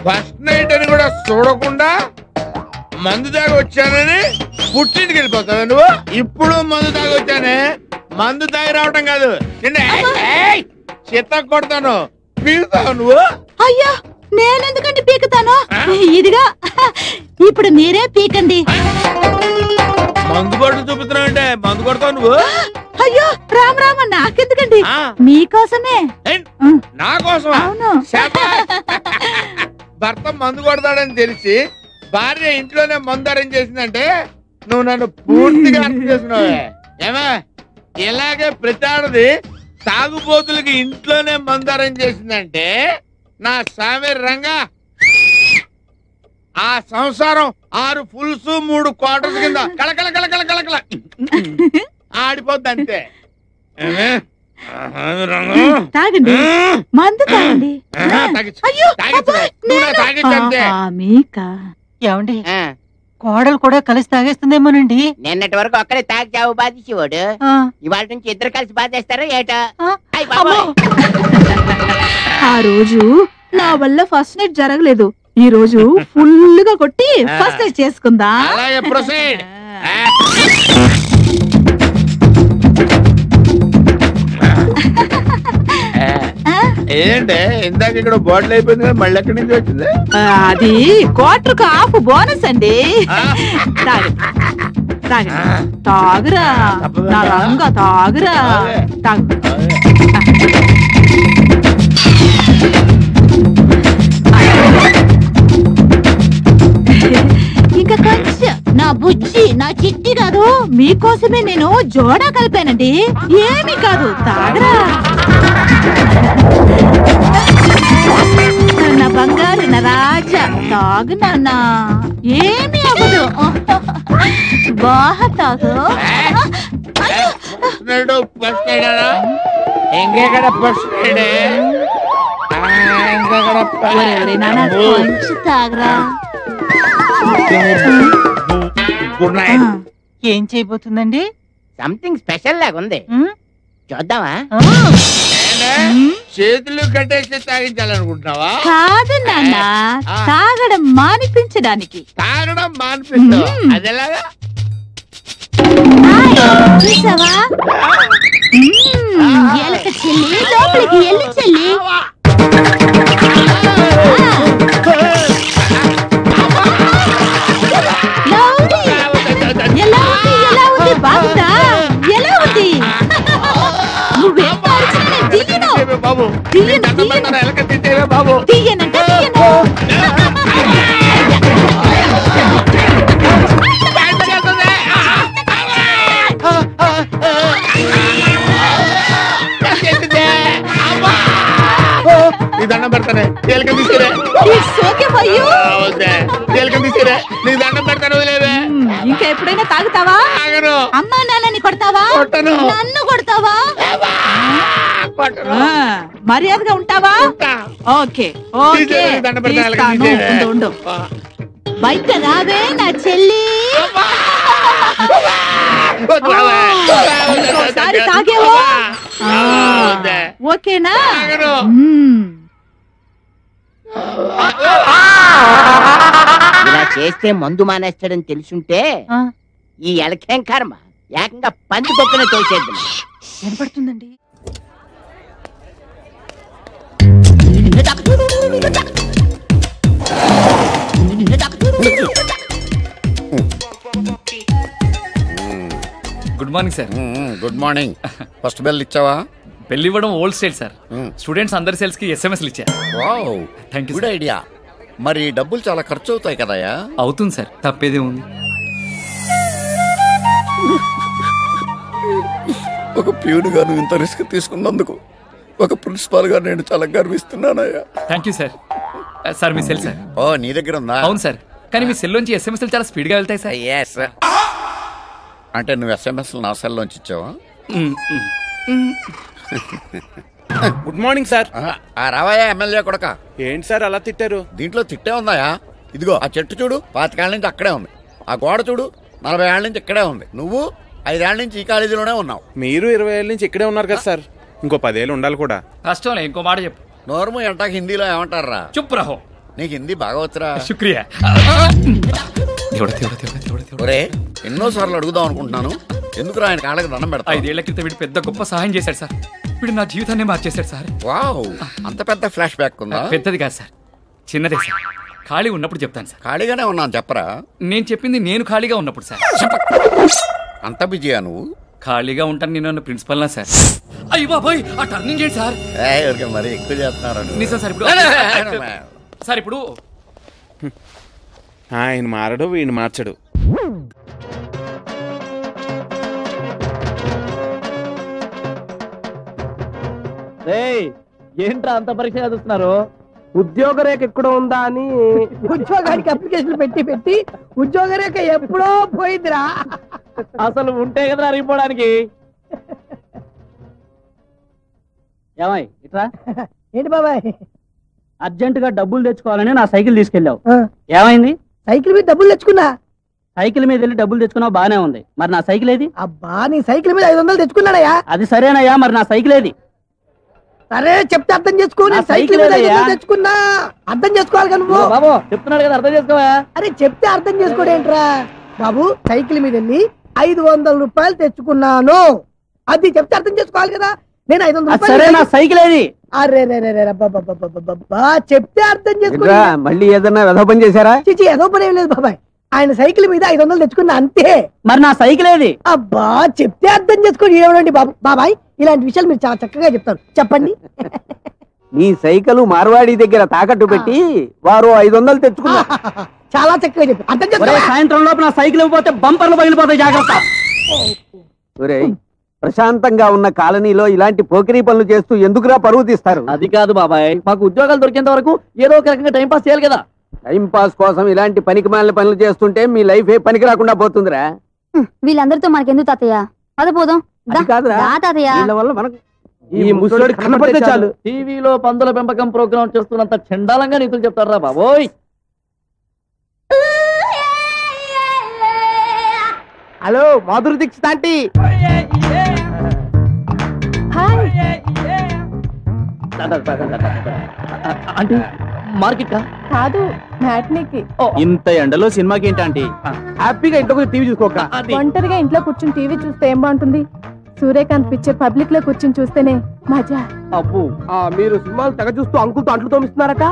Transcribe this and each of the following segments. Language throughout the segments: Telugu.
ఫస్ట్ నైట్ అని కూడా చూడకుండా మందు తాగి వచ్చానని పుట్టింటికి వెళ్ళిపోతావా నువ్వు? ఇప్పుడు మందు తాగి వచ్చానే, మందు తాగి రావటం కాదు, చిత్త కొడతాను, పీకుతావు నువ్వు. అయ్యా నేనెందుకంటే పీకుతాను, ఇదిగా ఇప్పుడు మీరే పీకండి. మందు కొట్టు చూపుతున్నావు అంటే మందు కొడతావు నువ్వు? అయ్యో రామ్ రామ, నాకెందుకండి, మీకోసమే. నా కోసమా? భర్త మందు కొడతాడని తెలిసి భార్య ఇంట్లోనే మందు అరేంజ్ చేసిందంటే నువ్వు నన్ను పూర్తిగా అర్థం చేస్తున్నావే. ఏమా ఇలాగే ప్రతి తాగుబోతులకి ఇంట్లోనే మందు అరేంజ్ చేసిందంటే నా సామి రంగా ఆ సంసారం 6 ఫుల్స్ 3 క్వార్టర్స్ కింద కలకల కలకల కలకల ఆడిపోద్ది అంతే. తాగండి, మందు తాగండి. ఏమండి కోడలు కూడా కలిసి తాగేస్తుందేమోనండి. నిన్నటి వరకు ఒక్కడే తాగి చావు బాధించేవాడు, ఇవాళ నుంచి ఇద్దరు కలిసి బాధేస్తారా ఏటా? ఆ రోజు నా వల్ల ఫస్ట్ నైట్ జరగలేదు, ఈ రోజు ఫుల్ గా కొట్టి ఫస్ట్ నైట్ చేసుకుందా. ఏంటే ఇందాక ఇక్కడ బాటిల్ అయిపోయింది కదా, మళ్ళీ ఎక్కడి నుంచి వచ్చింది? అది క్వార్టర్కు హాఫ్ బోనస్ అండి. తాగురా నా రంగా, తాగురా తాగు. ఇంకా కొంచెం నా బుజ్జి, నా చిట్టి కాదు, మీకోసమే నేను జోడా కలిపానండి, ఏమి కాదు, తాగరా. నా బంగారు, నా రాజా, తాగు నాన్న, ఏమి అవ్వదు, బాగా తాగు. కొంచెం తాగరా. Good night. ఏం చేయబోతుందండి? సంథింగ్ స్పెషల్ లాగా ఉంది, చూద్దామా? చేతులు కట్టేసి తాగించాలనుకుంటున్నావా? కాదు నాన్న, తాగడం మానిపించడానికి. తాగడం మానిపిస్తావా? అదేలాగా చూసావా? ఎలక చెల్లి, లోపలికి ఎల్లు చెల్లి. ఎలా ఉంది బాగుందా? ఎలా ఉంది? నువ్వేం బాబు తీయనంటే తీయను. నీ దండం పెడతానే, తేలిక తీసుకురే. నీ దండం పెడతాను, వదిలేవే. ఇంకా ఎప్పుడైనా తాగుతావా? అమ్మా నాన్నని కొడతావా? నన్ను కొడతావా? మర్యాదగా ఉంటావా? ఓకే ఓకే, ఉండు. బయట రావే నా చెల్లి. ఇంకోసారి తాగేవో ఓకేనా? ఇలా చేస్తే మందు మానేస్తాడని తెలుసుంటే ఈ ఎలకేం కర్మ, ఏకంగా పంది పొక్కున తోసేద్దాం. వినపడుతుందండి. Good morning sir. Good morning. First bell ఇచ్చావా? బెల్ ఇవ్వడం ఓల్డ్ స్టైల్ సార్. స్టూడెంట్స్ అందరి సేల్స్ కి ఎస్ఎంఎస్లు ఇచ్చారు. Wow, thank you. Good idea. మరి డబ్బులు చాలా ఖర్చు అవుతాయి కదయా? అవుతుంది సార్, తప్పేదే ఉంది. ఒక ప్యూన్ గా నువ్వు ఇంత రిస్క్ తీసుకున్నందుకు ఒక ప్రిన్సిపాల్ గా నేను చాలా గర్విస్తున్నానయ్యా. Thank you sir. సార్ మీ సెల్ సార్. ఓ నీ దగ్గర ఉందా? అవును సార్, కానీ మీ సెల్ నుంచి ఎస్ఎంఎస్లు చాలా స్పీడ్ గా వెళ్తాయి సార్. ఎస్. అంటే నువ్వు ఎస్ఎంఎస్ నా సెల్ లోంచి ఇచ్చావా? Good morning sir. రావయ్యా ఎమ్మెల్యే కొడక. ఏంటి సార్ అలా తిట్టారు? దీంట్లో తిట్టే ఉందాయా? ఇదిగో ఆ చెట్టు చూడు, 25 ఏళ్ల నుంచి అక్కడే ఉంది. ఆ గోడ చూడు, 40 ఏళ్ల నుంచి ఇక్కడే ఉంది. నువ్వు 5 ఏళ్ల నుంచి ఈ కాలేజీలోనే ఉన్నావు. మీరు 20 ఏళ్ళ నుంచి ఇక్కడే ఉన్నారు కదా సార్. ఇంకో 10 ఏళ్ళు ఉండాలి కూడా. కష్టంలే, ఇంకో మాట చెప్పు. నోర్ము ఎంటాకి హిందీలో ఏమంటారా? చుప్ రహో. నీకు హిందీ బాగా వచ్చరా? శుక్రియా. ఒరే, ఎన్నోసార్లు అడుగుదాం అనుకుంటున్నాను, ఎందుకు ఆయన కాళ్ళకి దండం పెడతా? 5 ఏళ్ల క్రితం వీడు పెద్ద గొప్ప సహాయం చేశాడు సార్. వీడు నా జీవితాన్ని మార్చేశాడు సార్. వావ్, అంత పెద్ద ఫ్లాష్ బ్యాక్ ఉందా? పెద్దది కాదు సార్, చిన్నదే సార్. ఖాళీ ఉన్నప్పుడు చెప్తాను సార్. ఖాళీగానే ఉన్నాను చెప్పరా? నేను చెప్పింది నేను ఖాళీగా ఉన్నప్పుడు సార్. అంత బిజీయా నువ్వు? ఖాళీగా ఉంటాను నేను ప్రిన్సిపల్ నా సార్. అయ్యి బాబోయ్, ఆ టర్నింగ్ చేయండి సార్. మరి ఎక్కువ చేస్తున్నారు నిజం సార్. ఇప్పుడు సార్ ఇప్పుడు ఆయన మారడు, వీడిని మార్చడు. ఏంట్రా అంత పరీక్ష చదువుతున్నారు? ఉద్యోగ రేఖ ఎక్కడ ఉందా అని ఉద్యోగానికి అప్లికేషన్ పెట్టి ఉద్యోగ రేఖ ఎప్పుడో పోయిందిరా. అసలు ఉంటే కదా అరిగిపోవడానికి. ఏమై ఇట్రా. ఏంటి బాబాయ్? అర్జెంట్ గా డబ్బులు తెచ్చుకోవాలని నా సైకిల్ తీసుకెళ్ళావు, ఏమైంది? సైకిల్ మీద డబ్బులు తెచ్చుకున్నా. సైకిల్ మీద వెళ్ళి డబ్బులు తెచ్చుకున్నావు, బానే ఉంది. మరి నా సైకిల్ ఏది? అబ్బా, నీ సైకిల్ మీద 500 తెచ్చుకున్నాడయ్యా. అది సరేనయ్యా, మరి నా సైకిల్ ఏది? సరే చెప్తే అర్థం చేసుకో. నేను సైకిల్ మీద 500 తెచ్చుకున్నా. అర్థం చేసుకోవాలి కదా నువ్వు. బాబు చెప్తున్నాడు కదా, అర్థం చేసుకోవా? అరే చెప్తే అర్థం చేసుకోడేంట్రా బాబు? సైకిల్ మీద వెళ్ళి 500 రూపాయలు తెచ్చుకున్నాను, అది చెప్తే అర్థం చేసుకోవాలి కదా. నేను 500 సరే, నా సైకిల్ ఏది? అరే చెప్తే అర్థం చేసుకో. మళ్ళీ ఏదన్నా వెధ పని చేశారా? చిచి, ఏదో పని ఏం లేదు బాబాయ్. ఆయన సైకిల్ మీద 500 తెచ్చుకున్నా అంతే. మరి నా సైకిల్ ఏది? అబ్బా, చెప్తే అర్థం చేసుకోండి. ఏమండి బాబాయ్, ఇలాంటి విషయాలు మీరు చాలా చక్కగా చెప్తారు, చెప్పండి. నీ సైకిల్ మార్వాడి దగ్గర తాకట్టు పెట్టి వారు 500 తెచ్చుకున్నా. చాలా చక్కగా చెప్పారు, అర్థం చేసుకో. సాయంత్రం లోపు నా సైకిల్ ఇవ్వకపోతే బంపర్లు పగిలిపోతాయి, జాగ్రత్త. ప్రశాంతంగా ఉన్న కాలనీలో ఇలాంటి పోకిరీ పనులు చేస్తూ ఎందుకురా పరువు తీస్తారు? అది కాదు బాబాయ్, మాకు ఉద్యోగాలు దొరికేంత వరకు ఏదో ఒక రకంగా టైం పాస్ చేయాలి కదా. టైం పాస్ కోసం ఇలాంటి పనికి మాలిన పనులు చేస్తుంటే మీ లైఫ్ ఏ పనికి రాకుండా పోతుందిరా. వీళ్ళందరితో మనకెందుకు తాతయ్య? పదపోదాం. వీళ్ళ వల్ల మనకు ఈ ముసలోడి కనపడితే చాలు టీవీలో పందుల పెంపకం ప్రోగ్రామ్ చేస్తున్నంత చండాలంగా నీతులు చెప్తారా బాబోయ్. Hello, Madhuri Dixit aunty. Aunty market కాదు, మ్యాట్నీకి. ఇంత ఎండలో సినిమాకి ఏంటి ఆంటీ? హ్యాపీగా ఇంట్లో కూర్చొని టీవీ చూసుకోక. ఒంటరిగా ఇంట్లో కూర్చుని టీవీ చూస్తే ఏం బాగుంటుంది? సూర్యకాంత్ పిక్చర్ పబ్లిక్ లో కూర్చుని చూస్తేనే మజా. అబ్బు, మీరు సినిమాలు తెగ చూస్తూ అంకుల్తో అంట్లు తోమిస్తున్నారట.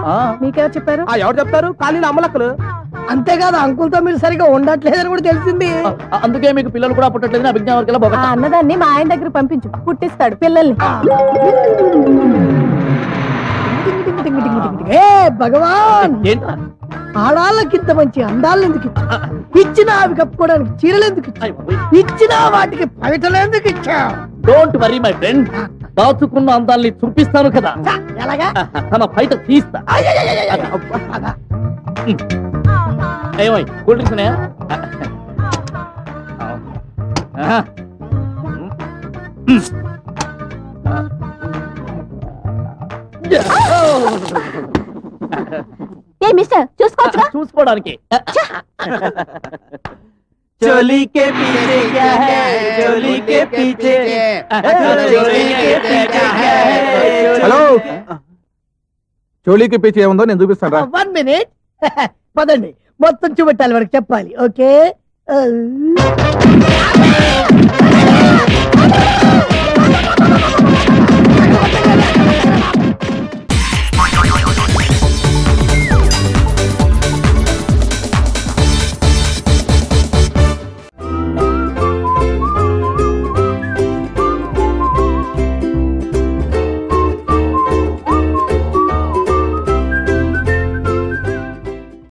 మీకెవరు చెప్పారు? ఎవరు చెప్తారు? ఖాళీలు అమ్మలక్కలు. అంతేకాదు, అంకుల్తో మీరు సరిగా ఉండట్లేదని కూడా తెలిసింది. అందుకే మీకు పిల్లలు కూడా పుట్టట్లేదు. అభిజ్ఞా వర్గంలో ఆ అన్నదాన్ని మా ఆయన దగ్గర పంపించు, పుట్టిస్తాడు పిల్లల్ని. ఏ భగవాన్, ఏంట్రా ఆడాళ్ళకింత మంచి అందాలను ఎందుకు ఇచ్చా? ఇచ్చిన అవి కప్పుకోవడానికి చీరలు ఎందుకు ఇచ్చా? ఇచ్చిన వాటికి పవిటలు ఎందుకు ఇచ్చా? డోంట్ వరీ మై ఫ్రెండ్, దాచుకున్న అందాల్ని చూపిస్తాను కదా. ఎలాగా? తన బయట తీస్తా. ఏమై కూల్ డ్రింక్స్ ఉన్నాయా? ఏ మిస్టర్, చూసుకోవచ్చుగా. చూసుకోవడానికి चोली के पीछे क्या है? चोली के पीछे హలో, చోళీకి పీచే ఏముందో నేను చూపిస్తాను రా. 1 minute. పదండి, మొత్తం చూపెట్టాలి వరకు చెప్పాలి. ఓకే.